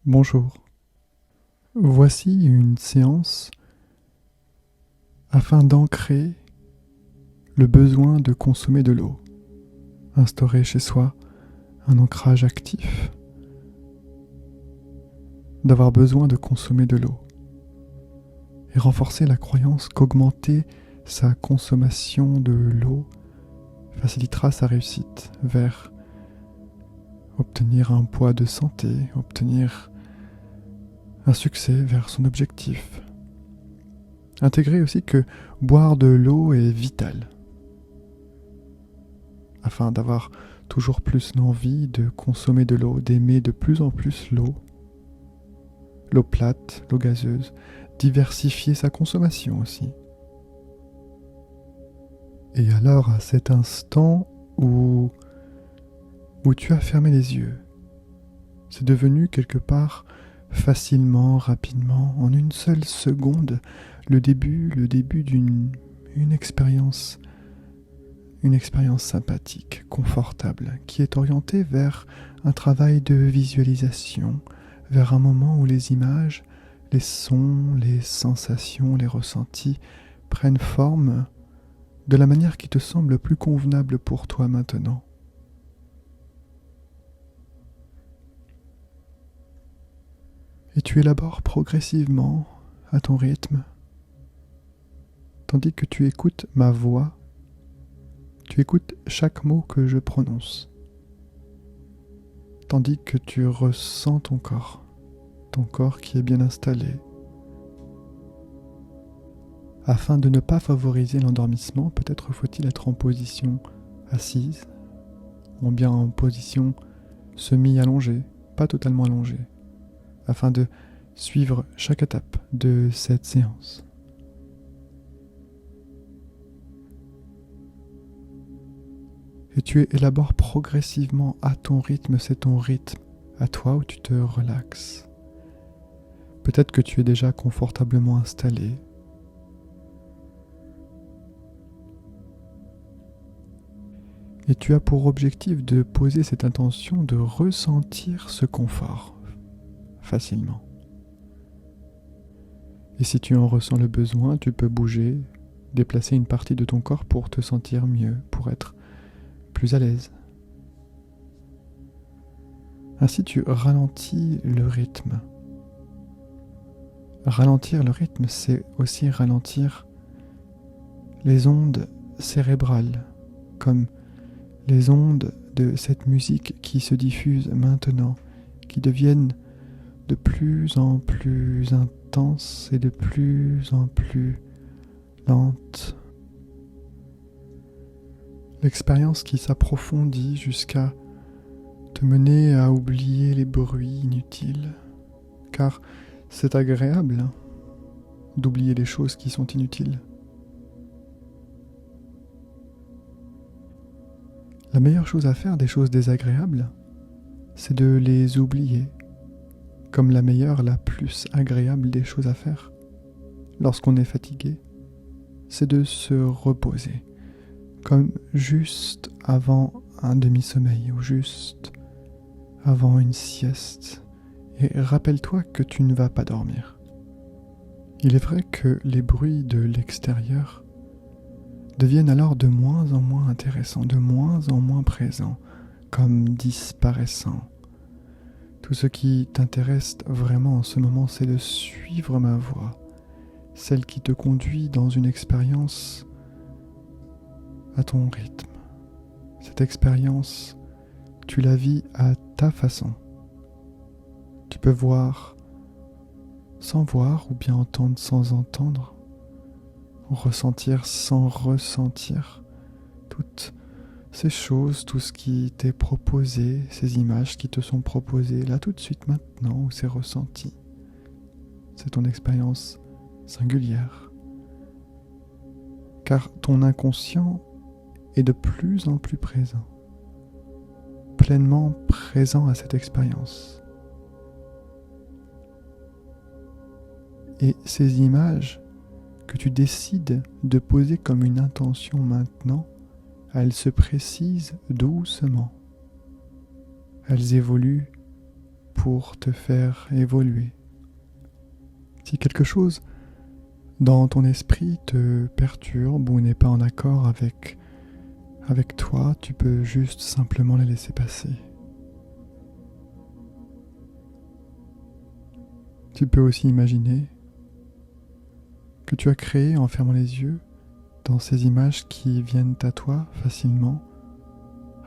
Bonjour. Voici une séance afin d'ancrer le besoin de consommer de l'eau. Instaurer chez soi un ancrage actif, d'avoir besoin de consommer de l'eau. Et renforcer la croyance qu'augmenter sa consommation de l'eau facilitera sa réussite vers obtenir un poids de santé, obtenir un succès vers son objectif. Intégrer aussi que boire de l'eau est vital, afin d'avoir toujours plus l'envie de consommer de l'eau, d'aimer de plus en plus l'eau plate, l'eau gazeuse, diversifier sa consommation aussi. Et alors, à cet instant où tu as fermé les yeux, c'est devenu quelque part facilement, rapidement, en une seule seconde, le début d'une expérience sympathique, confortable, qui est orientée vers un travail de visualisation, vers un moment où les images, les sons, les sensations, les ressentis prennent forme de la manière qui te semble plus convenable pour toi maintenant. Et tu élabores progressivement à ton rythme, tandis que tu écoutes ma voix, tu écoutes chaque mot que je prononce, tandis que tu ressens ton corps qui est bien installé. Afin de ne pas favoriser l'endormissement, peut-être faut-il être en position assise, ou bien en position semi-allongée, pas totalement allongée, afin de suivre chaque étape de cette séance. Et tu élabores progressivement à ton rythme, c'est ton rythme à toi où tu te relaxes. Peut-être que tu es déjà confortablement installé. Et tu as pour objectif de poser cette intention de ressentir ce confort facilement. Et si tu en ressens le besoin, tu peux bouger, déplacer une partie de ton corps pour te sentir mieux, pour être plus à l'aise. Ainsi tu ralentis le rythme. Ralentir le rythme, c'est aussi ralentir les ondes cérébrales, comme les ondes de cette musique qui se diffuse maintenant, qui deviennent de plus en plus intenses et de plus en plus lentes. L'expérience qui s'approfondit jusqu'à te mener à oublier les bruits inutiles, car c'est agréable d'oublier les choses qui sont inutiles. La meilleure chose à faire des choses désagréables, c'est de les oublier, comme la meilleure, la plus agréable des choses à faire. Lorsqu'on est fatigué, c'est de se reposer, comme juste avant un demi-sommeil ou juste avant une sieste. Et rappelle-toi que tu ne vas pas dormir. Il est vrai que les bruits de l'extérieur deviennent alors de moins en moins intéressants, de moins en moins présents, comme disparaissants. Tout ce qui t'intéresse vraiment en ce moment, c'est de suivre ma voix, celle qui te conduit dans une expérience à ton rythme. Cette expérience, tu la vis à ta façon. Tu peux voir sans voir ou bien entendre sans entendre, ressentir sans ressentir toutes ces choses, tout ce qui t'est proposé, ces images qui te sont proposées là tout de suite maintenant où c'est ressenti. C'est ton expérience singulière. Car ton inconscient est de plus en plus présent, pleinement présent à cette expérience. Et ces images que tu décides de poser comme une intention maintenant, elles se précisent doucement. Elles évoluent pour te faire évoluer. Si quelque chose dans ton esprit te perturbe ou n'est pas en accord avec toi, tu peux juste simplement les laisser passer. Tu peux aussi imaginer que tu as créé en fermant les yeux dans ces images qui viennent à toi facilement,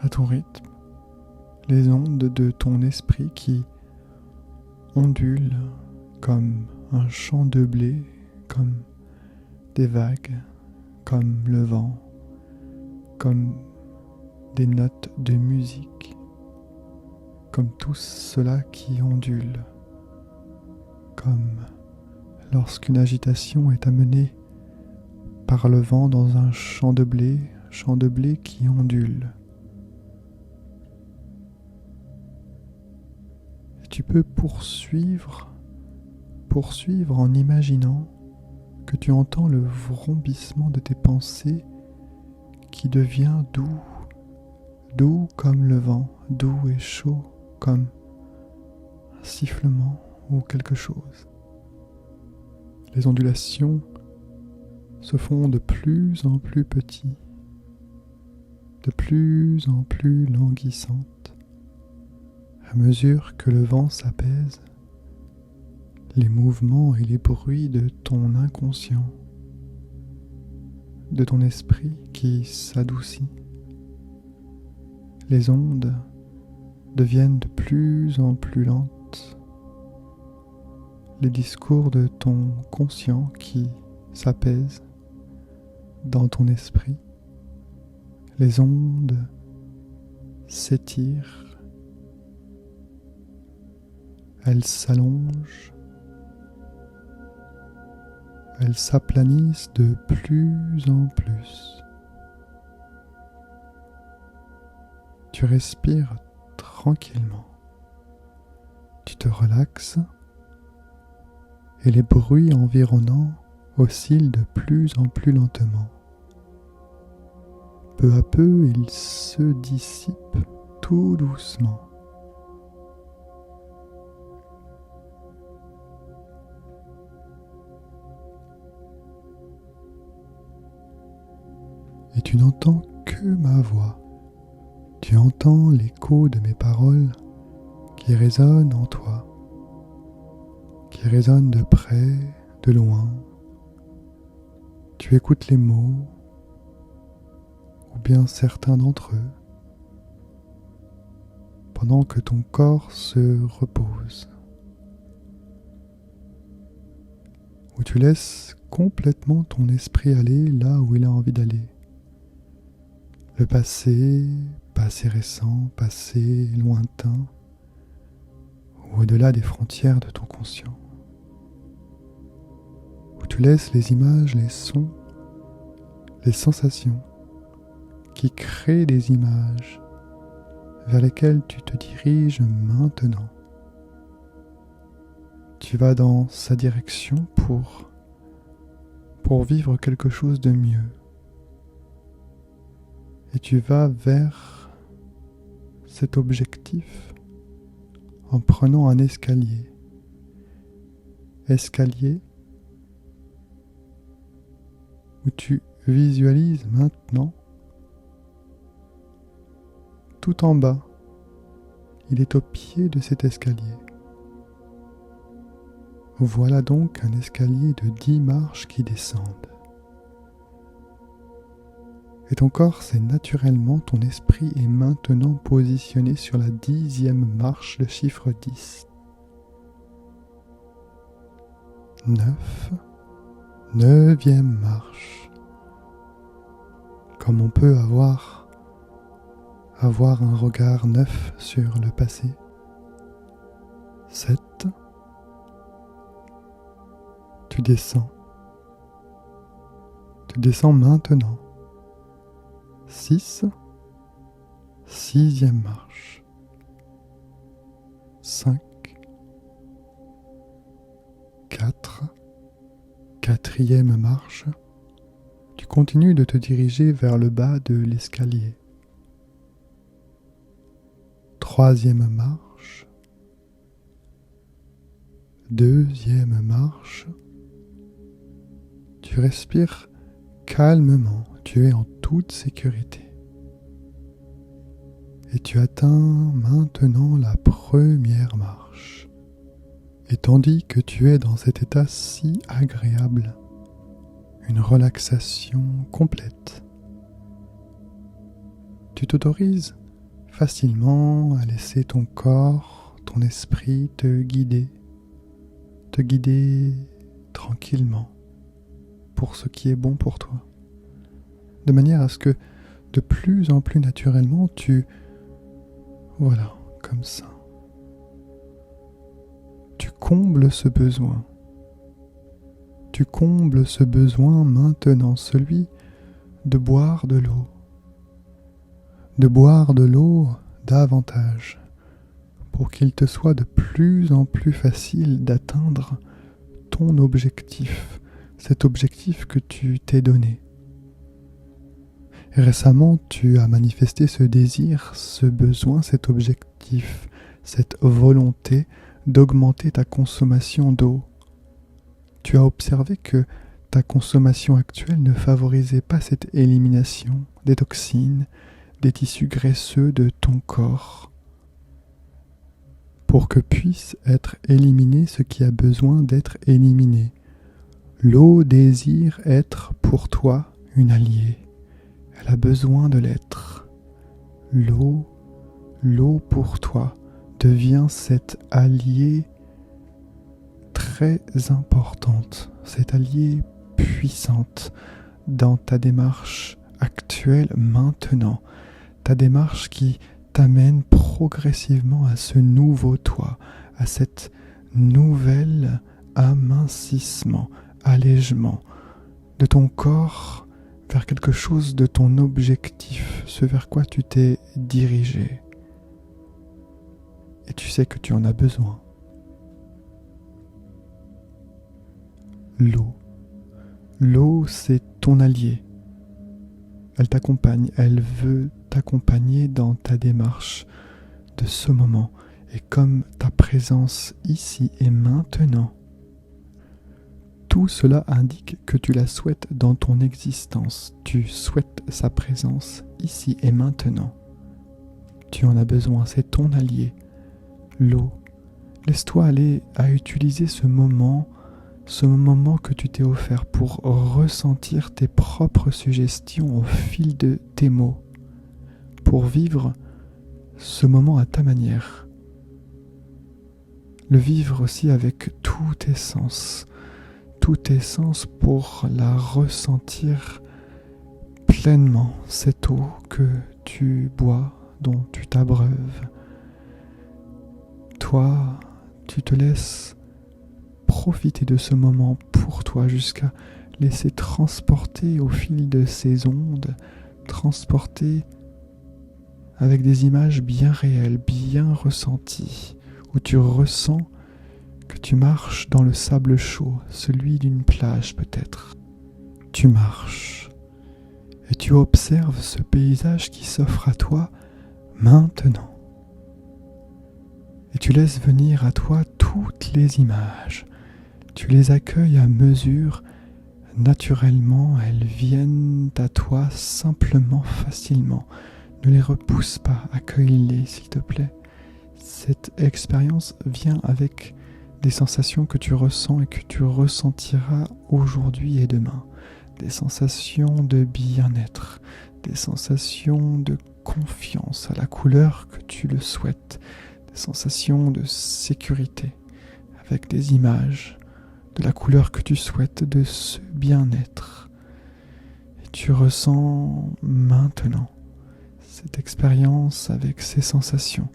à ton rythme, les ondes de ton esprit qui ondulent comme un champ de blé, comme des vagues, comme le vent, comme des notes de musique, comme tout cela qui ondule, comme lorsqu'une agitation est amenée par le vent dans un champ de blé qui ondule. Et tu peux poursuivre en imaginant que tu entends le vrombissement de tes pensées qui devient doux comme le vent, doux et chaud comme un sifflement ou quelque chose. Les ondulations se font de plus en plus petits, de plus en plus languissantes, à mesure que le vent s'apaise, les mouvements et les bruits de ton inconscient, de ton esprit qui s'adoucit. Les ondes deviennent de plus en plus lentes. Les discours de ton conscient qui s'apaisent dans ton esprit. Les ondes s'étirent. Elles s'allongent. Elles s'aplanissent de plus en plus. Tu respires tranquillement. Tu te relaxes et les bruits environnants oscillent de plus en plus lentement. Peu à peu, ils se dissipent tout doucement. Et tu n'entends que ma voix. Tu entends l'écho de mes paroles qui résonnent en toi, qui résonnent de près, de loin. Tu écoutes les mots, ou bien certains d'entre eux, pendant que ton corps se repose, où tu laisses complètement ton esprit aller là où il a envie d'aller. Le passé récent, passé lointain, ou au-delà des frontières de ton conscient. Où tu laisses les images, les sons, les sensations qui créent des images vers lesquelles tu te diriges maintenant. Tu vas dans sa direction pour vivre quelque chose de mieux. Et tu vas vers cet objectif en prenant un escalier. Escalier où tu visualises maintenant tout en bas. Il est au pied de cet escalier. Voilà donc un escalier de 10 marches qui descendent. Et ton corps sait naturellement, ton esprit est maintenant positionné sur la 10e marche, le chiffre 10. 9, 9e marche. Comme on peut avoir un regard neuf sur le passé. 7. Tu descends. Tu descends maintenant. 6. 6e marche. 5. 4. 4e marche. Tu continues de te diriger vers le bas de l'escalier. 3e marche. deuxième marche. Tu respires calmement, tu es en toute sécurité. Et tu atteins maintenant la première marche. Et tandis que tu es dans cet état si agréable, une relaxation complète, tu t'autorises facilement à laisser ton corps, ton esprit te guider tranquillement pour ce qui est bon pour toi, de manière à ce que de plus en plus naturellement voilà, comme ça, tu combles ce besoin. Tu combles ce besoin maintenant, celui de boire de l'eau. De boire de l'eau davantage, pour qu'il te soit de plus en plus facile d'atteindre ton objectif, cet objectif que tu t'es donné. Et récemment, tu as manifesté ce désir, ce besoin, cet objectif, cette volonté d'augmenter ta consommation d'eau. Tu as observé que ta consommation actuelle ne favorisait pas cette élimination des toxines, des tissus graisseux de ton corps, pour que puisse être éliminé ce qui a besoin d'être éliminé. L'eau désire être pour toi une alliée. Elle a besoin de l'être. L'eau pour toi devient cette alliée très importante, cette alliée puissante dans ta démarche actuelle maintenant, ta démarche qui t'amène progressivement à ce nouveau toi, à cette nouvelle amincissement, allègement de ton corps vers quelque chose de ton objectif, ce vers quoi tu t'es dirigé. Et tu sais que tu en as besoin. L'eau, c'est ton allié. Elle t'accompagne, elle veut t'accompagner dans ta démarche de ce moment. Et comme ta présence ici et maintenant, tout cela indique que tu la souhaites dans ton existence. Tu souhaites sa présence ici et maintenant. Tu en as besoin, c'est ton allié. L'eau. Laisse-toi aller à utiliser ce moment que tu t'es offert pour ressentir tes propres suggestions au fil de tes mots, pour vivre ce moment à ta manière. Le vivre aussi avec tous tes sens pour la ressentir pleinement, cette eau que tu bois, dont tu t'abreuves. Toi, tu te laisses profiter de ce moment pour toi jusqu'à laisser transporter au fil de ces ondes, transporter avec des images bien réelles, bien ressenties, où tu ressens que tu marches dans le sable chaud, celui d'une plage peut-être. Tu marches et tu observes ce paysage qui s'offre à toi maintenant. Et tu laisses venir à toi toutes les images. Tu les accueilles à mesure, naturellement, elles viennent à toi simplement, facilement. Ne les repousse pas, accueille-les s'il te plaît. Cette expérience vient avec des sensations que tu ressens et que tu ressentiras aujourd'hui et demain. Des sensations de bien-être, des sensations de confiance à la couleur que tu le souhaites, des sensations de sécurité avec des images de la couleur que tu souhaites, de ce bien-être. Et tu ressens maintenant cette expérience avec ces sensations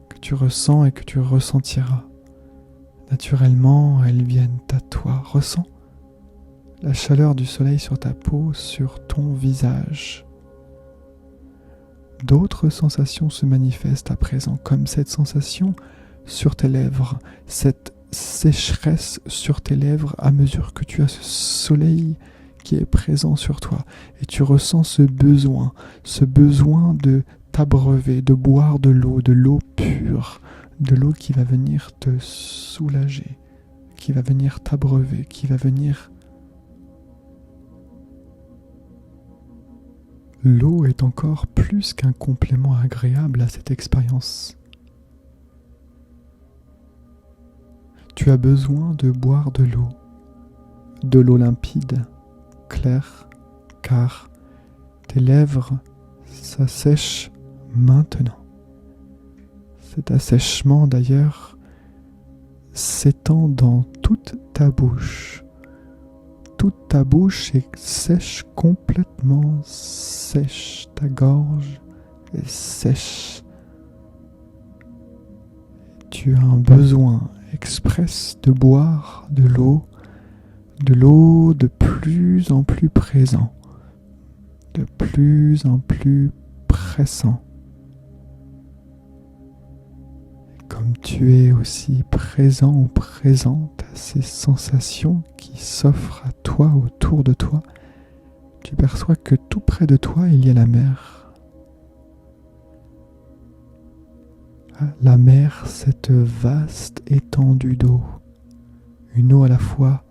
que tu ressens et que tu ressentiras. Naturellement, elles viennent à toi. Ressens la chaleur du soleil sur ta peau, sur ton visage. D'autres sensations se manifestent à présent, comme cette sensation sur tes lèvres, cette sécheresse sur tes lèvres à mesure que tu as ce soleil qui est présent sur toi. Et tu ressens ce besoin de t'abreuver, de boire de l'eau pure, de l'eau qui va venir te soulager, qui va venir t'abreuver, qui va venir... L'eau est encore plus qu'un complément agréable à cette expérience. Tu as besoin de boire de l'eau limpide, claire, car tes lèvres s'assèchent maintenant. Cet assèchement d'ailleurs s'étend dans toute ta bouche. Toute ta bouche est sèche, complètement sèche. Ta gorge est sèche. Tu as un besoin express de boire de l'eau de plus en plus présent, de plus en plus pressant. Comme tu es aussi présent ou présente à ces sensations qui s'offrent à toi, autour de toi, tu perçois que tout près de toi, il y a la mer. La mer, cette vaste étendue d'eau, une eau à la fois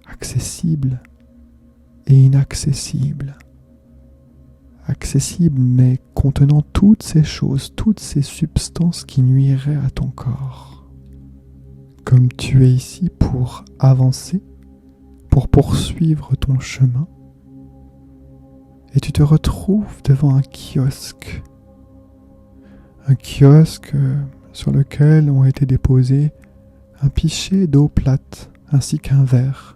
accessible et inaccessible. Accessible mais contenant toutes ces choses, toutes ces substances qui nuiraient à ton corps. Comme tu es ici pour avancer, pour poursuivre ton chemin, et tu te retrouves devant un kiosque sur lequel ont été déposés un pichet d'eau plate ainsi qu'un verre.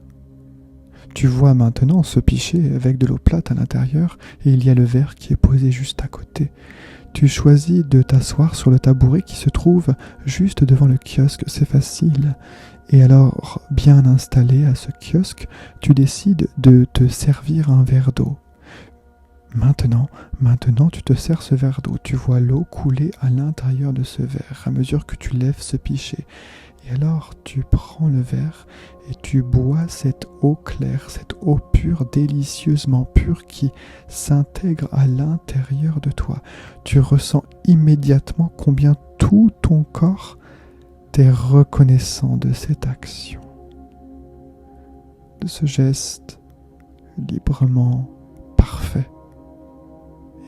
Tu vois maintenant ce pichet avec de l'eau plate à l'intérieur et il y a le verre qui est posé juste à côté. Tu choisis de t'asseoir sur le tabouret qui se trouve juste devant le kiosque, c'est facile. Et alors, bien installé à ce kiosque, tu décides de te servir un verre d'eau. Maintenant, tu te sers ce verre d'eau. Tu vois l'eau couler à l'intérieur de ce verre à mesure que tu lèves ce pichet. Et alors, tu prends le verre et tu bois cette eau claire, cette eau pure, délicieusement pure qui s'intègre à l'intérieur de toi. Tu ressens immédiatement combien tout ton corps t'est reconnaissant de cette action, de ce geste librement parfait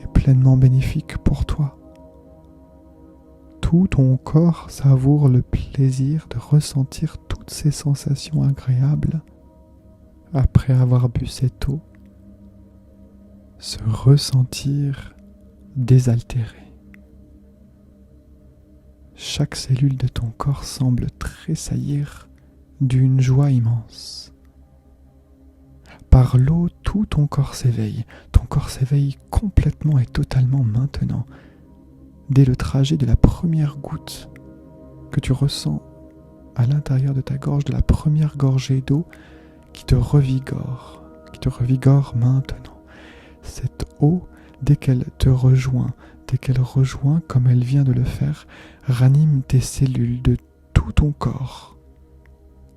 et pleinement bénéfique pour toi. Tout ton corps savoure le plaisir de ressentir toutes ces sensations agréables après avoir bu cette eau, se ressentir désaltéré. Chaque cellule de ton corps semble tressaillir d'une joie immense. Par l'eau, tout ton corps s'éveille. Ton corps s'éveille complètement et totalement maintenant. Dès le trajet de la première goutte que tu ressens à l'intérieur de ta gorge, de la première gorgée d'eau qui te revigore maintenant. Cette eau, dès qu'elle te rejoint, comme elle vient de le faire, ranime tes cellules de tout ton corps.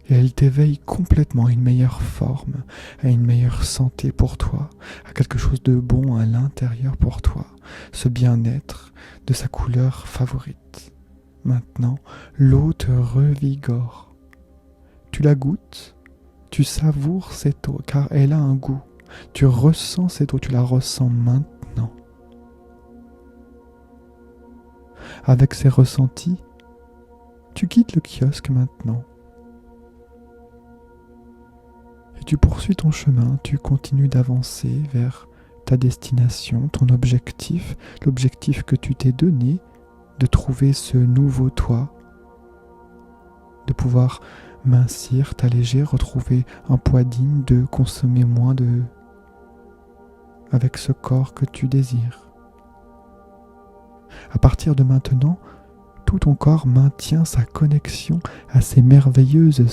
Et elle t'éveille complètement à une meilleure forme, à une meilleure santé pour toi, à quelque chose de bon à l'intérieur pour toi, ce bien-être de sa couleur favorite. Maintenant, l'eau te revigore. Tu la goûtes, tu savoures cette eau car elle a un goût. Tu ressens cette eau, tu la ressens maintenant. Avec ces ressentis, tu quittes le kiosque maintenant. Et tu poursuis ton chemin, tu continues d'avancer vers ta destination, ton objectif, l'objectif que tu t'es donné, de trouver ce nouveau toi, de pouvoir mincir, t'alléger, retrouver un poids digne, de consommer moins avec ce corps que tu désires. À partir de maintenant, tout ton corps maintient sa connexion à ces merveilleuses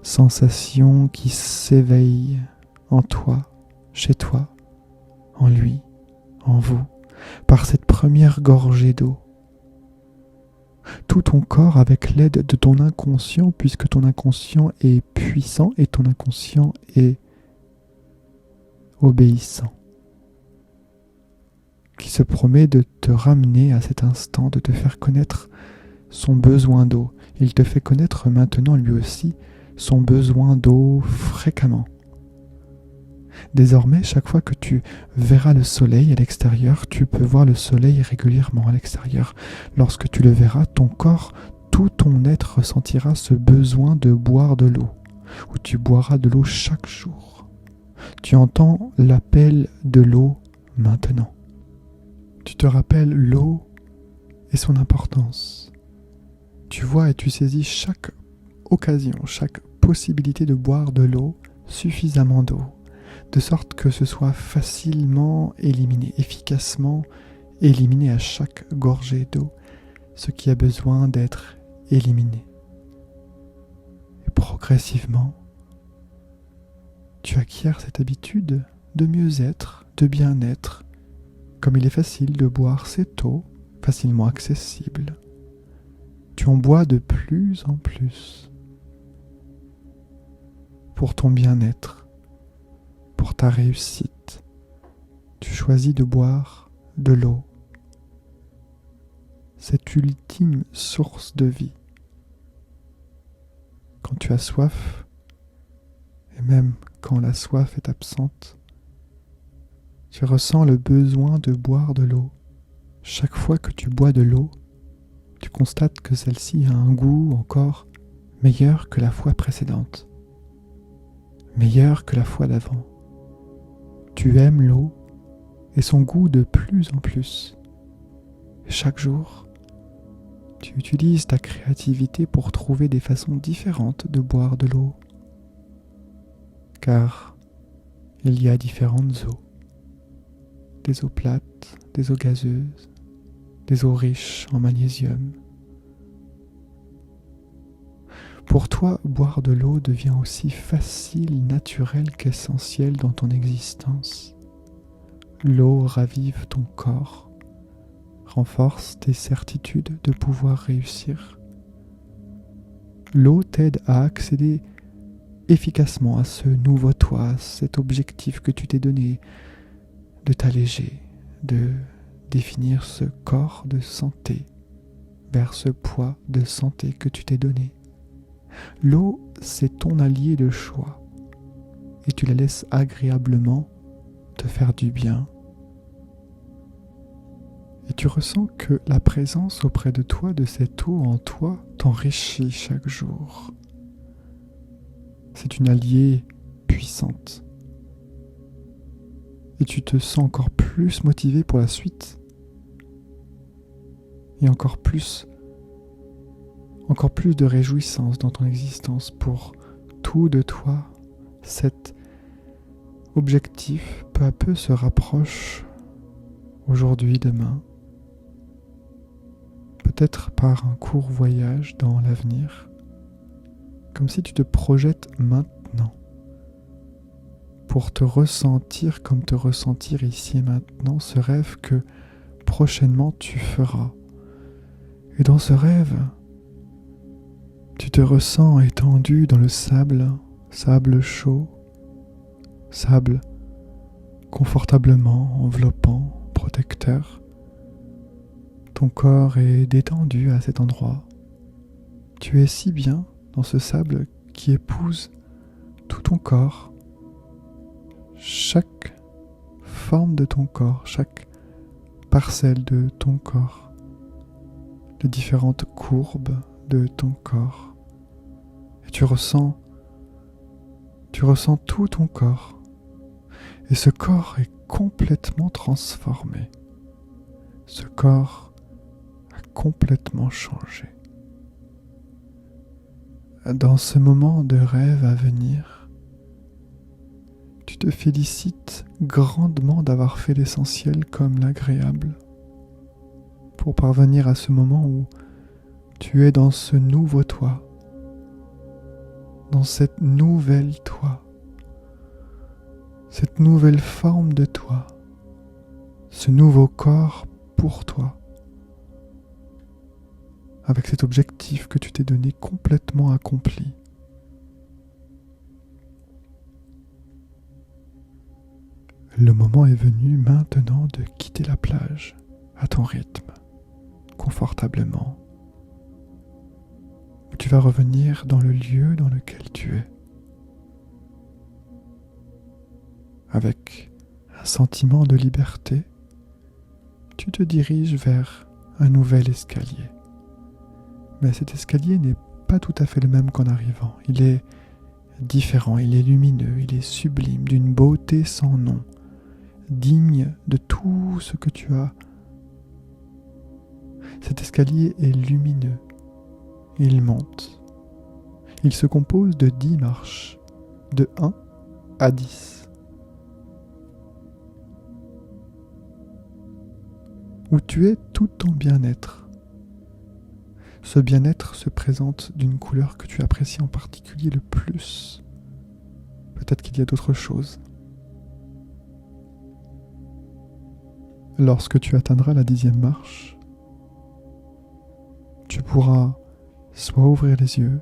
sensations qui s'éveillent en toi, chez toi, en lui, en vous, par cette première gorgée d'eau. Tout ton corps avec l'aide de ton inconscient, puisque ton inconscient est puissant et ton inconscient est obéissant, qui se promet de te ramener à cet instant, de te faire connaître son besoin d'eau. Il te fait connaître maintenant lui aussi son besoin d'eau fréquemment. Désormais, chaque fois que tu verras le soleil à l'extérieur, tu peux voir le soleil régulièrement à l'extérieur. Lorsque tu le verras, ton corps, tout ton être ressentira ce besoin de boire de l'eau, où tu boiras de l'eau chaque jour. Tu entends l'appel de l'eau maintenant. Tu te rappelles l'eau et son importance. Tu vois et tu saisis chaque occasion, chaque possibilité de boire de l'eau, suffisamment d'eau, de sorte que ce soit facilement éliminé, efficacement éliminé à chaque gorgée d'eau, ce qui a besoin d'être éliminé. Et progressivement, tu acquiers cette habitude de mieux-être, de bien-être, comme il est facile de boire cette eau, facilement accessible. Tu en bois de plus en plus pour ton bien-être, pour ta réussite. Tu choisis de boire de l'eau, cette ultime source de vie. Quand tu as soif, et même quand la soif est absente, tu ressens le besoin de boire de l'eau. Chaque fois que tu bois de l'eau, tu constates que celle-ci a un goût encore meilleur que la fois précédente, meilleur que la fois d'avant. Tu aimes l'eau et son goût de plus en plus. Et chaque jour, tu utilises ta créativité pour trouver des façons différentes de boire de l'eau. Car il y a différentes eaux. Des eaux plates, des eaux gazeuses, des eaux riches en magnésium. Pour toi, boire de l'eau devient aussi facile, naturel qu'essentiel dans ton existence. L'eau ravive ton corps, renforce tes certitudes de pouvoir réussir. L'eau t'aide à accéder efficacement à ce nouveau toi, à cet objectif que tu t'es donné, de t'alléger, de définir ce corps de santé vers ce poids de santé que tu t'es donné. L'eau, c'est ton allié de choix et tu la laisses agréablement te faire du bien. Et tu ressens que la présence auprès de toi de cette eau en toi t'enrichit chaque jour. C'est une alliée puissante. Et tu te sens encore plus motivé pour la suite. Et encore plus de réjouissance dans ton existence pour tout de toi. Cet objectif peu à peu se rapproche aujourd'hui, demain. Peut-être par un court voyage dans l'avenir. Comme si tu te projettes maintenant pour te ressentir comme te ressentir ici et maintenant, ce rêve que prochainement tu feras. Et dans ce rêve, tu te ressens étendu dans le sable chaud, sable confortablement enveloppant, protecteur. Ton corps est détendu à cet endroit. Tu es si bien dans ce sable qui épouse tout ton corps, chaque forme de ton corps, chaque parcelle de ton corps, les différentes courbes de ton corps. Et tu ressens tout ton corps. Et ce corps est complètement transformé. Ce corps a complètement changé. Dans ce moment de rêve à venir, tu te félicites grandement d'avoir fait l'essentiel comme l'agréable pour parvenir à ce moment où tu es dans ce nouveau toi, dans cette nouvelle toi, cette nouvelle forme de toi, ce nouveau corps pour toi, avec cet objectif que tu t'es donné complètement accompli. Le moment est venu maintenant de quitter la plage à ton rythme, confortablement, vas revenir dans le lieu dans lequel tu es, avec un sentiment de liberté. Tu te diriges vers un nouvel escalier. Mais cet escalier n'est pas tout à fait le même qu'en arrivant. Il est différent, il est lumineux, il est sublime, d'une beauté sans nom, digne de tout ce que tu as. Cet escalier est lumineux, il monte. Il se compose de 10 marches, de 1 à 10. Où tu es tout ton bien-être. Ce bien-être se présente d'une couleur que tu apprécies en particulier le plus. Peut-être qu'il y a d'autres choses. Lorsque tu atteindras la 10e marche, tu pourras soit ouvrir les yeux,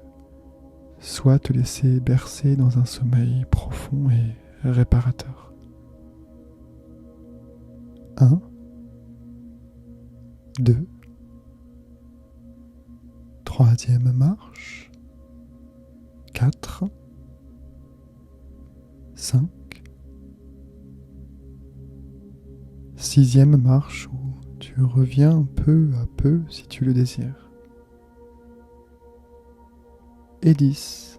soit te laisser bercer dans un sommeil profond et réparateur. 1, 2, 3e marche, 4, 5, 6e marche où tu reviens peu à peu si tu le désires. Et 10.